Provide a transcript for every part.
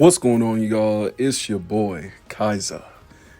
What's going on, y'all? It's your boy Kaiza,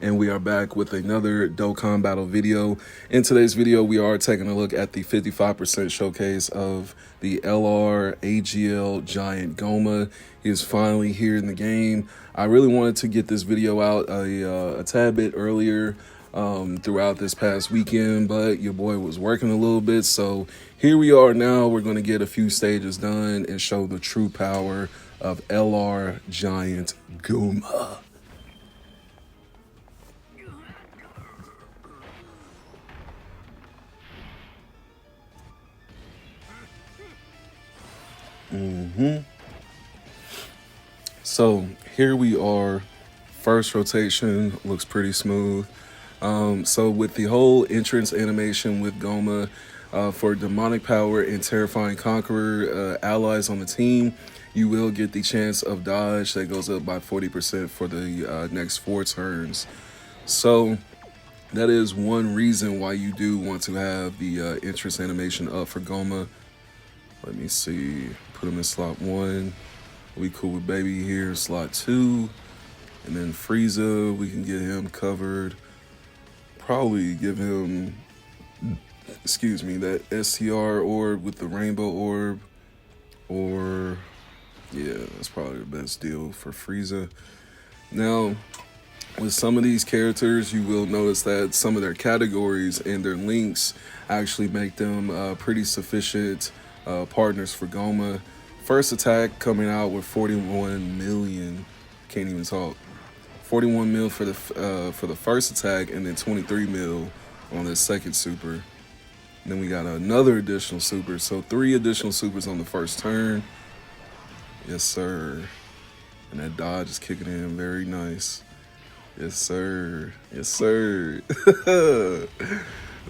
and we are back with another Dokkan battle video. In today's video, we are taking a look at the 55% showcase of the LR AGL Giant Gomah. He is finally here in the game. I really wanted to get this video out a tad bit earlier throughout this past weekend, but your boy was working a little bit, so here we are now. We're going to get a few stages done and show the true power of LR Giant Gomah. So here we are. First rotation looks pretty smooth. So with the whole entrance animation with Gomah for demonic power and terrifying conqueror allies on the team, you will get the chance of dodge that goes up by 40% for the next 4 turns. So that is one reason why you do want to have the entrance animation up for Gomah. Let me see, put him in slot 1. We cool with baby here, slot 2. And then Frieza, we can get him covered. Probably give him, that STR orb with the rainbow orb. Or, yeah, that's probably the best deal for Frieza. Now, with some of these characters, you will notice that some of their categories and their links actually make them pretty sufficient partners for Gomah. First attack coming out with 41 million. Can't even talk. 41 mil for the first attack, and then 23 mil on the second super. Then we got another additional super, so 3 additional supers on the first turn. Yes, sir. And that dodge is kicking in very nice. Yes, sir. Yes, sir.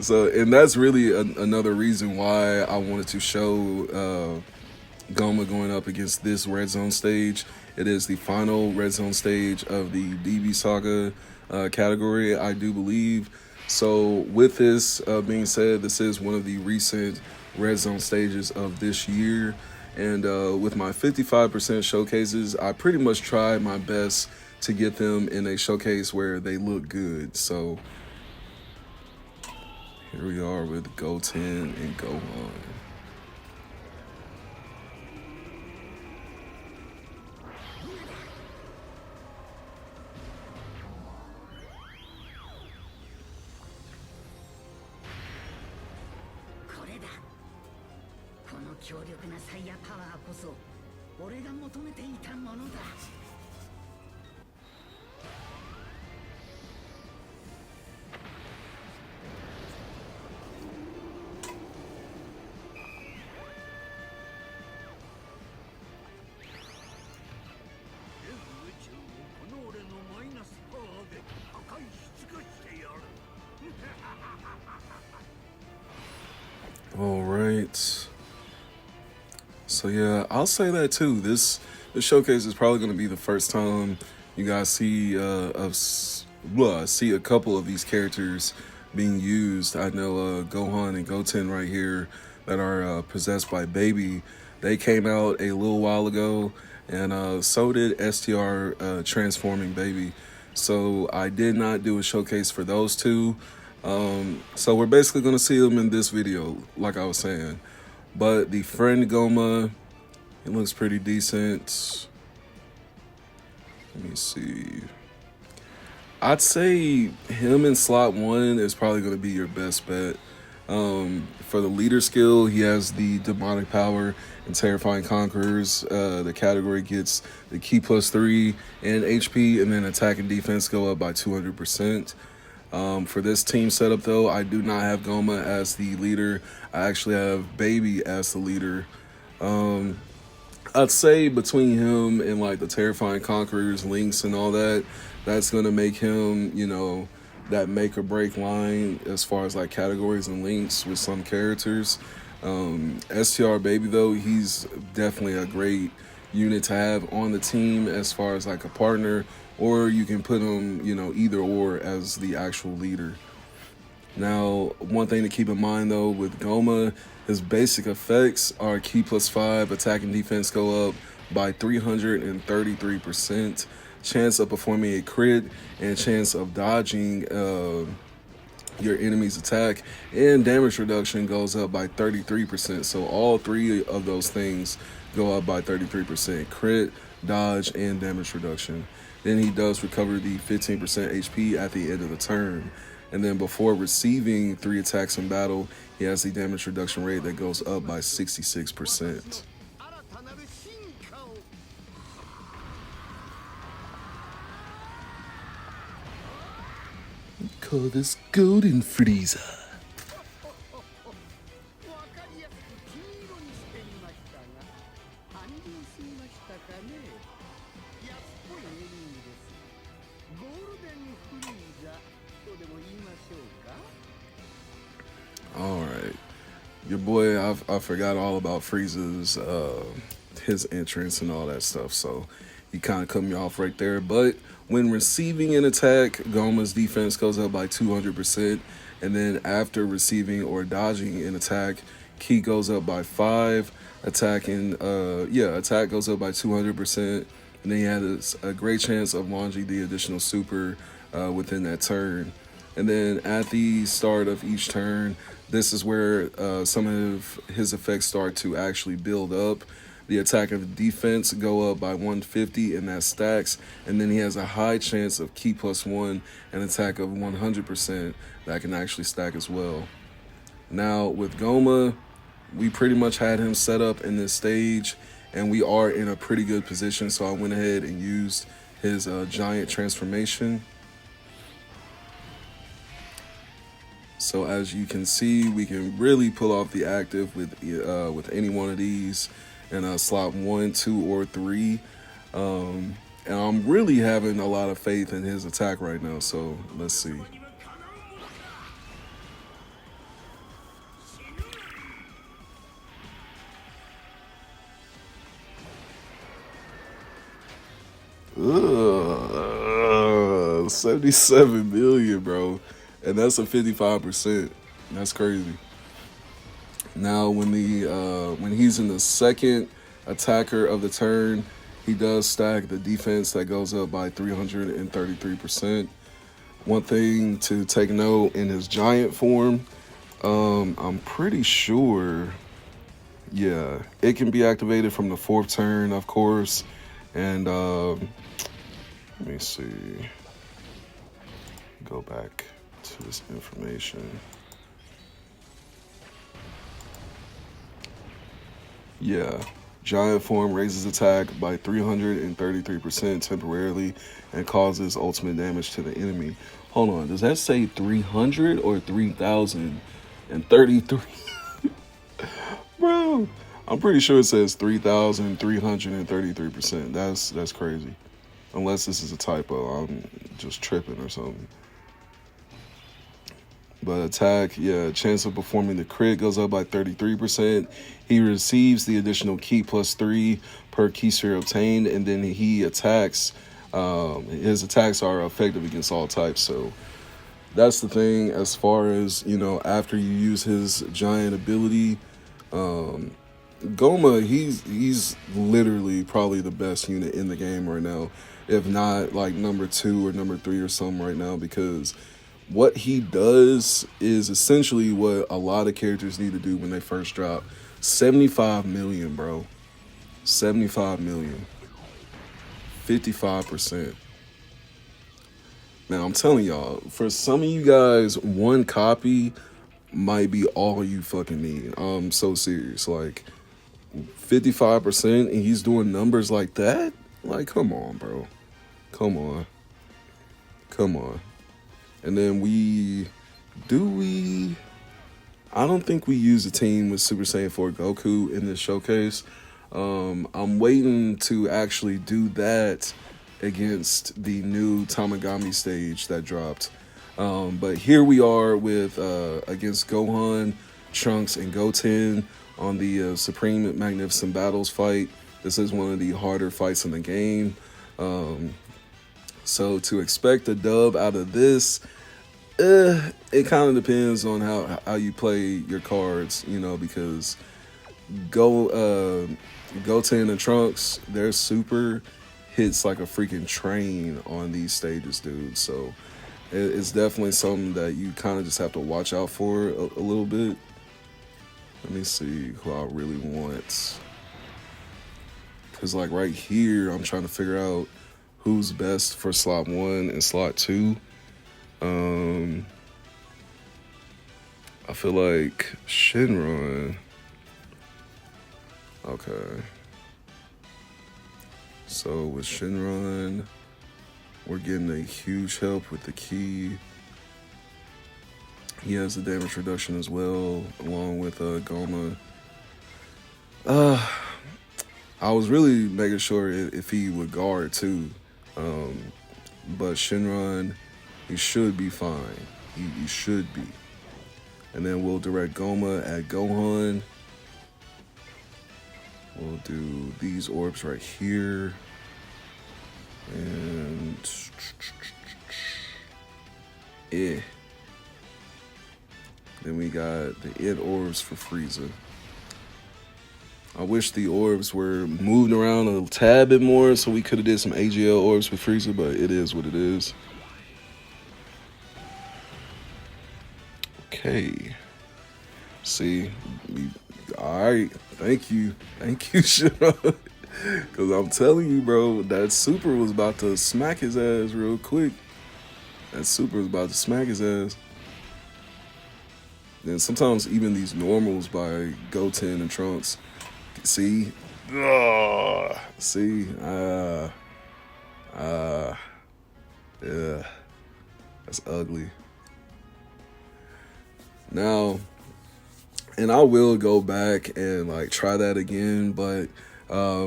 So, and that's really another reason why I wanted to show Gomah going up against this red zone stage. It is the final red zone stage of the DB Saga category, I do believe. So with this being said, this is one of the recent red zone stages of this year. And with my 55% showcases, I pretty much tried my best to get them in a showcase where they look good. So here we are with Goten and Gohan. All right. So yeah, I'll say that too. This showcase is probably going to be the first time you guys see see a couple of these characters being used. I know Gohan and Goten right here that are possessed by Baby. They came out a little while ago, and so did STR transforming Baby. So I did not do a showcase for those two. So we're basically going to see them in this video, like I was saying. But the friend Gomah, it looks pretty decent. Let me see. I'd say him in slot 1 is probably going to be your best bet. For the leader skill, he has the demonic power and terrifying conquerors. The category gets the key +3 and HP, and then attack and defense go up by 200%. For this team setup, though, I do not have Gomah as the leader. I actually have Baby as the leader. I'd say between him and like the terrifying conquerors, links, and all that, that's gonna make him, that make or break line as far as like categories and links with some characters. STR Baby, though, he's definitely a great unit to have on the team as far as like a partner, or you can put him, either or as the actual leader. Now, one thing to keep in mind though with Gomah, his basic effects are key +5, attack and defense go up by 333%, chance of performing a crit, and chance of dodging your enemy's attack, and damage reduction goes up by 33%. So all three of those things go up by 33%: crit, dodge, and damage reduction. Then he does recover the 15% HP at the end of the turn. And then before receiving 3 attacks in battle, he has the damage reduction rate that goes up by 66%. Call this Golden Freezer. All right, your boy, I forgot all about Frieza's his entrance and all that stuff, so he kind of cut me off right there. But when receiving an attack, Gomah's defense goes up by 200%, and then after receiving or dodging an attack, Ki goes up by 5. Attack goes up by 200%, and then he has a great chance of launching the additional super within that turn. And then at the start of each turn, this is where some of his effects start to actually build up. The attack and the defense go up by 150, and that stacks. And then he has a high chance of Ki +1 and attack of 100% that can actually stack as well. Now with Gomah, we pretty much had him set up in this stage, and we are in a pretty good position. So I went ahead and used his giant transformation. So as you can see, we can really pull off the active with any one of these in slot 1, 2, or 3. And I'm really having a lot of faith in his attack right now. So let's see. Ugh, 77 million, bro. And that's a 55%. That's crazy. Now, when he's in the second attacker of the turn, he does stack the defense that goes up by 333%. One thing to take note, in his giant form, I'm pretty sure, yeah, it can be activated from the 4th turn, of course. And let me see. Go back to this information. Yeah, giant form raises attack by 333% temporarily and causes ultimate damage to the enemy. Hold on, does that say 300 or 3,033? Bro, I'm pretty sure it says 3,333%. That's crazy. Unless this is a typo, I'm just tripping or something. But attack, yeah, chance of performing the crit goes up by 33%. He receives the additional Ki +3 per Ki sphere obtained, and then he attacks. His attacks are effective against all types. So that's the thing. As far as, after you use his giant ability, Gomah, he's literally probably the best unit in the game right now, if not like number 2 or number 3 or something right now, because what he does is essentially what a lot of characters need to do when they first drop. 75 million, bro. 75 million. 55%. Now, I'm telling y'all, for some of you guys, 1 copy might be all you fucking need. I'm so serious. Like, 55%, and he's doing numbers like that? Like, come on, bro. Come on. And then I don't think we use a team with Super Saiyan 4 Goku in this showcase. I'm waiting to actually do that against the new Tamagami stage that dropped. But here we are with against Gohan, Trunks, and Goten on the Supreme Magnificent Battles fight. This is one of the harder fights in the game. So to expect a dub out of this, it kind of depends on how you play your cards, because Goten and Trunks, their super hits like a freaking train on these stages, dude. So it's definitely something that you kind of just have to watch out for a little bit. Let me see who I really want. Because, like, right here, I'm trying to figure out who's best for slot 1 and slot 2. I feel like Shinron. Okay. So with Shinron, we're getting a huge help with the key. He has the damage reduction as well, along with Gomah. I was really making sure if he would guard too. But Shinron, he should be fine. He should be. And then we'll direct Gomah at Gohan. We'll do these orbs right here. And Then we got the it orbs for Frieza. I wish the orbs were moved around a tad bit more so we could have did some AGL orbs with Frieza, but it is what it is. Okay. See, all right. Thank you, Shino. Because I'm telling you, bro, that super was about to smack his ass real quick. That super was about to smack his ass. And sometimes even these normals by Goten and Trunks, see, yeah, that's ugly. Now, and I will go back and like try that again, but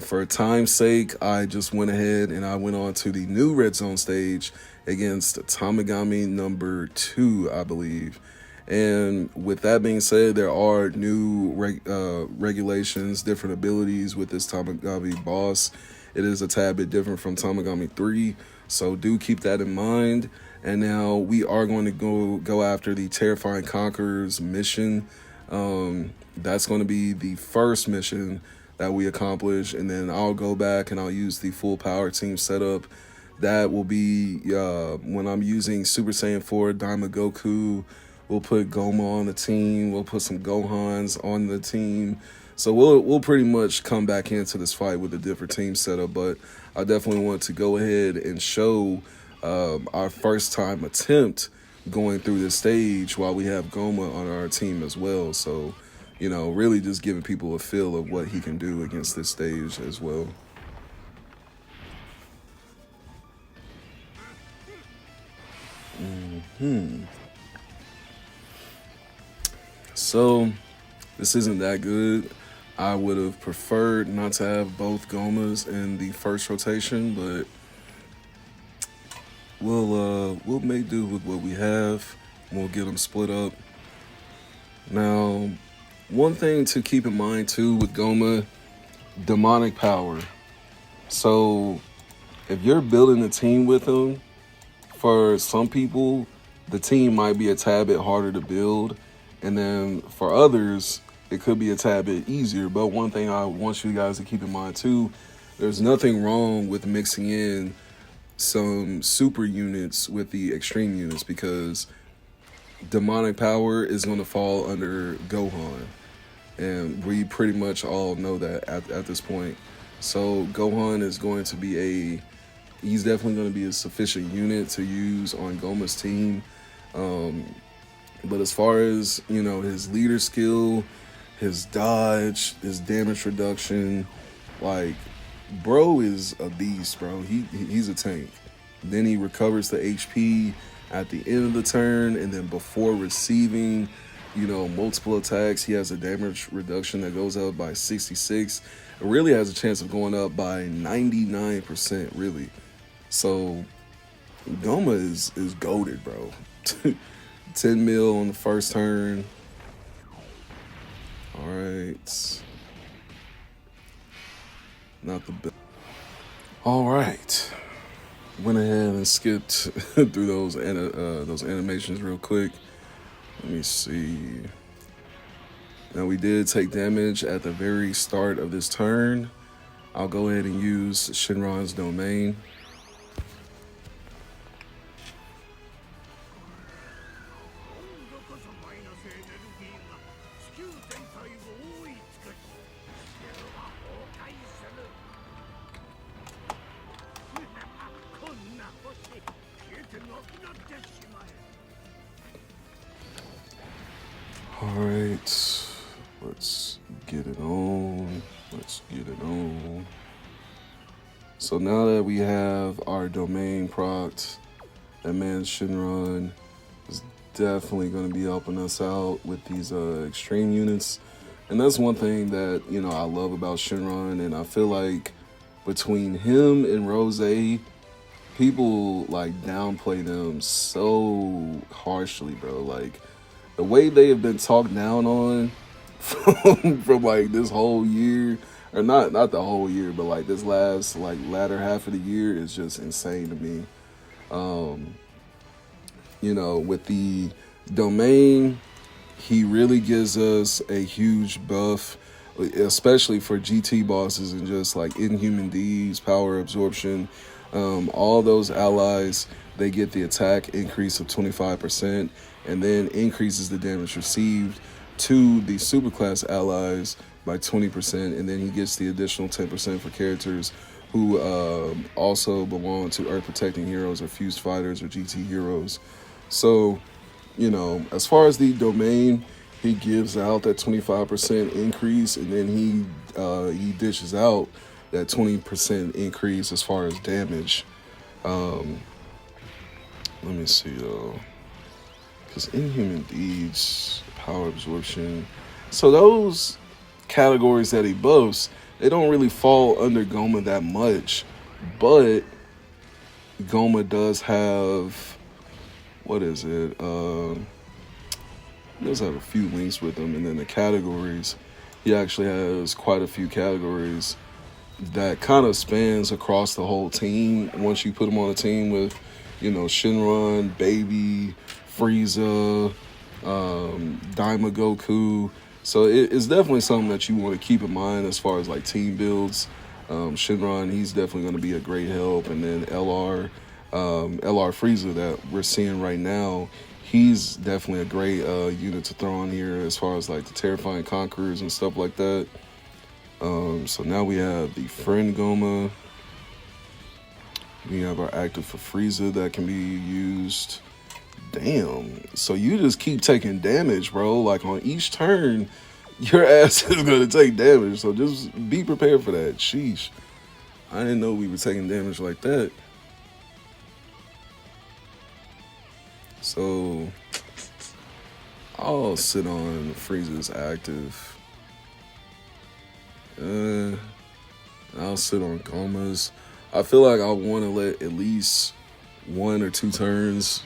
for time's sake, I just went ahead and I went on to the new Red Zone stage against Tamagami number 2, I believe. And with that being said, there are new regulations, different abilities with this Tamagami boss. It is a tad bit different from Tamagami 3, so do keep that in mind. And now we are going to go after the Terrifying Conquerors mission. That's going to be the first mission that we accomplish, and then I'll go back and I'll use the full power team setup. That will be when I'm using Super Saiyan 4 Daima Goku. We'll put Gomah on the team. We'll put some Gohans on the team. So we'll pretty much come back into this fight with a different team setup. But I definitely want to go ahead and show our first time attempt going through this stage while we have Gomah on our team as well. So, you know, really just giving people a feel of what he can do against this stage as well. So, this isn't that good. I would have preferred not to have both Gomahs in the first rotation, but we'll make do with what we have. We'll get them split up. Now, one thing to keep in mind too with Gomah, demonic power. So, if you're building a team with him, for some people, the team might be a tad bit harder to build. And then for others, it could be a tad bit easier. But one thing I want you guys to keep in mind too, there's nothing wrong with mixing in some super units with the extreme units, because demonic power is going to fall under Gohan. And we pretty much all know that at this point. So Gohan is going to be he's definitely going to be a sufficient unit to use on Gomah's team. But as far as, you know, his leader skill, his dodge, his damage reduction, like, bro is a beast, bro. He's a tank. Then he recovers the HP at the end of the turn, and then before receiving, you know, multiple attacks, he has a damage reduction that goes up by 66. It really has a chance of going up by 99%, really. So Gomah is goated, bro. 10 mil on the first turn. All right. Not the best. All right. Went ahead and skipped through those animations real quick. Let me see. Now we did take damage at the very start of this turn. I'll go ahead and use Shinron's domain. All right, let's get it on. Let's get it on. So now that we have our domain procced, that man Shinron is definitely going to be helping us out with these extreme units. And that's one thing that, you know, I love about Shinron. And I feel like between him and Rose, people like downplay them so harshly, bro. Like the way they have been talked down on from like this whole year, or not the whole year, but like this last like latter half of the year is just insane to me. You know, with the domain, he really gives us a huge buff, especially for GT bosses and just like inhuman deeds, power absorption. All those allies, they get the attack increase of 25% and then increases the damage received to the superclass allies by 20%, and then he gets the additional 10% for characters who also belong to Earth Protecting Heroes or Fused Fighters or GT Heroes. So, you know, as far as the domain, he gives out that 25% increase, and then he dishes out that 20% increase as far as damage. Let me see, because Inhuman Deeds, Power Absorption, so those categories that he buffs, they don't really fall under Gomah that much, but Gomah does have, what is it? He does have a few links with him, and then the categories, he actually has quite a few categories that kind of spans across the whole team. Once you put him on a team with, you know, Shinron, Baby, Frieza, Daima Goku. So it's definitely something that you want to keep in mind as far as like team builds. Shinron, he's definitely going to be a great help. And then LR Frieza that we're seeing right now, he's definitely a great unit to throw on here as far as like the Terrifying Conquerors and stuff like that. So now we have the Friend Gomah. We have our active for Frieza that can be used. Damn. So you just keep taking damage, bro. Like on each turn, your ass is going to take damage. So just be prepared for that. Sheesh. I didn't know we were taking damage like that. So I'll sit on Frieza's active. I'll sit on Gomah's. I feel like I want to let at least 1 or 2 turns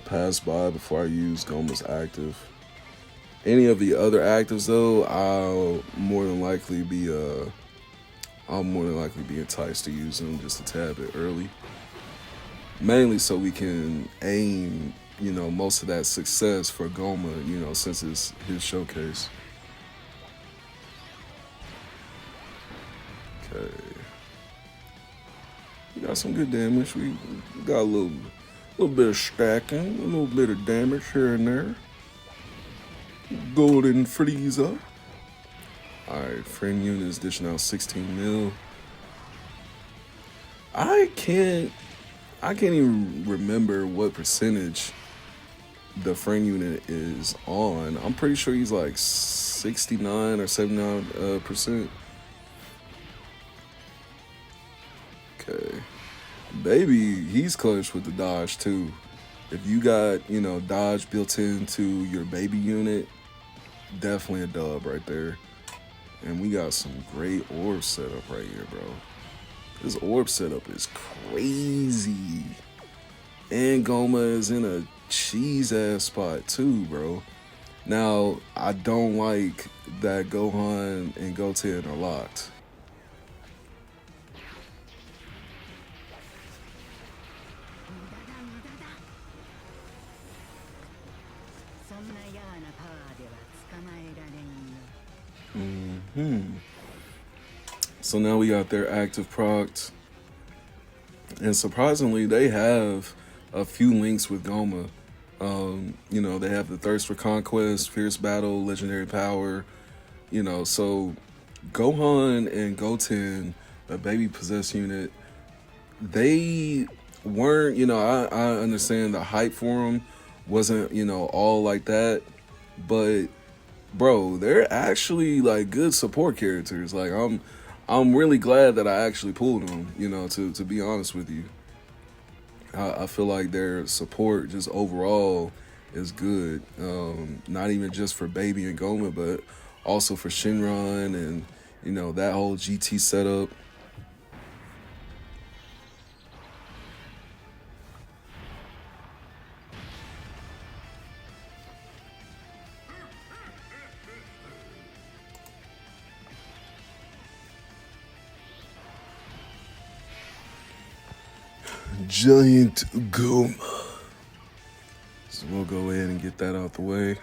pass by before I use Gomah's active. Any of the other actives though, I'll more than likely be enticed to use them just a tad bit early. Mainly so we can aim, you know, most of that success for Gomah, you know, since it's his showcase. Okay. We got some good damage. We got a little bit of stacking, a little bit of damage here and there. Golden Frieza. Alright, frame unit is dishing out 16 mil. I can't even remember what percentage the frame unit is on. I'm pretty sure he's like 69 or 79%. Okay. Baby, he's clutch with the dodge too. If you got, you know, dodge built into your baby unit, definitely a dub right there. And we got some great orb setup right here, bro. This orb setup is crazy. And Gomah is in a cheese-ass spot too, bro. Now, I don't like that Gohan and Goten are locked. So now we got their active proct. And surprisingly, they have a few links with Gomah. You know, they have the Thirst for Conquest, Fierce Battle, Legendary Power. You know, so Gohan and Goten, a baby possessed unit, they weren't, you know, I understand the hype for them wasn't, you know, all like that. But bro, they're actually like good support characters. Like I'm really glad that I actually pulled them, you know, to be honest with you. I feel like their support just overall is good. Not even just for Baby and Goma, but also for Shinron and, you know, that whole GT setup. Giant Goma. So we'll go ahead and get that out the way.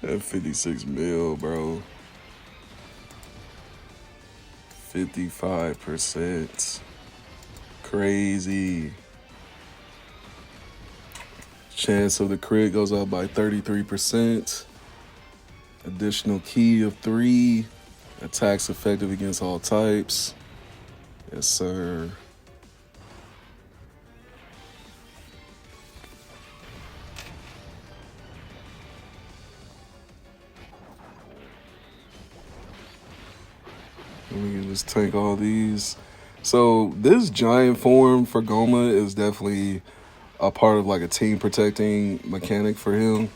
That 56 mil, bro. 55%. Crazy. Chance of the crit goes up by 33%. Additional key of 3. Attacks effective against all types. Yes, sir. We can just take all these. So this giant form for Goma is definitely a part of like a team protecting mechanic for him.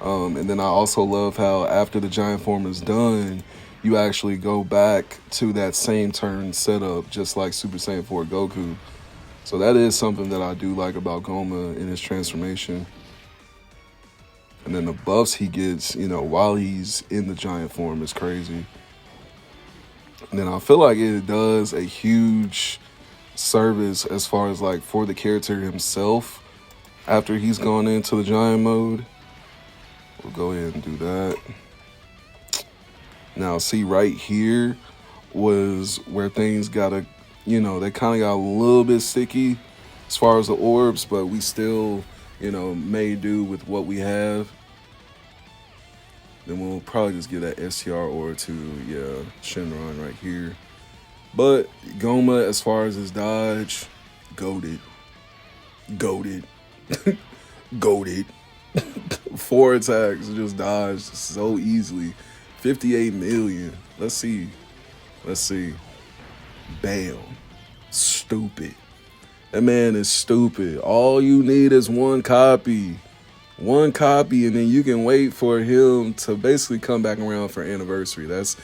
And then I also love how after the giant form is done, you actually go back to that same turn setup, just like Super Saiyan 4 Goku. So that is something that I do like about Goma in his transformation. And then the buffs he gets, you know, while he's in the giant form is crazy. And then I feel like it does a huge service as far as like for the character himself after he's gone into the giant mode. We'll go ahead and do that. Now, see right here was where things got you know, they kind of got a little bit sticky as far as the orbs, but we still, you know, made do with what we have. Then we'll probably just give that STR orb to, yeah, Shinron right here. But Goma, as far as his dodge, goated. Goated. Goated. 4 attacks, just dodged so easily. 58 million. Let's see. Let's see. Bam. Stupid. That man is stupid. All you need is one copy. One copy, and then you can wait for him to basically come back around for anniversary. That's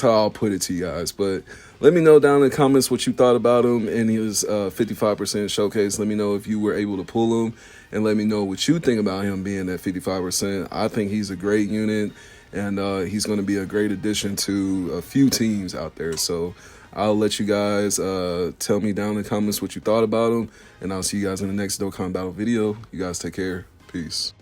how I'll put it to you guys. But let me know down in the comments what you thought about him and his 55% showcase. Let me know if you were able to pull him, and let me know what you think about him being at 55%. I think he's a great unit, and he's going to be a great addition to a few teams out there. So I'll let you guys tell me down in the comments what you thought about him, and I'll see you guys in the next Dokkan Battle video. You guys take care. Peace.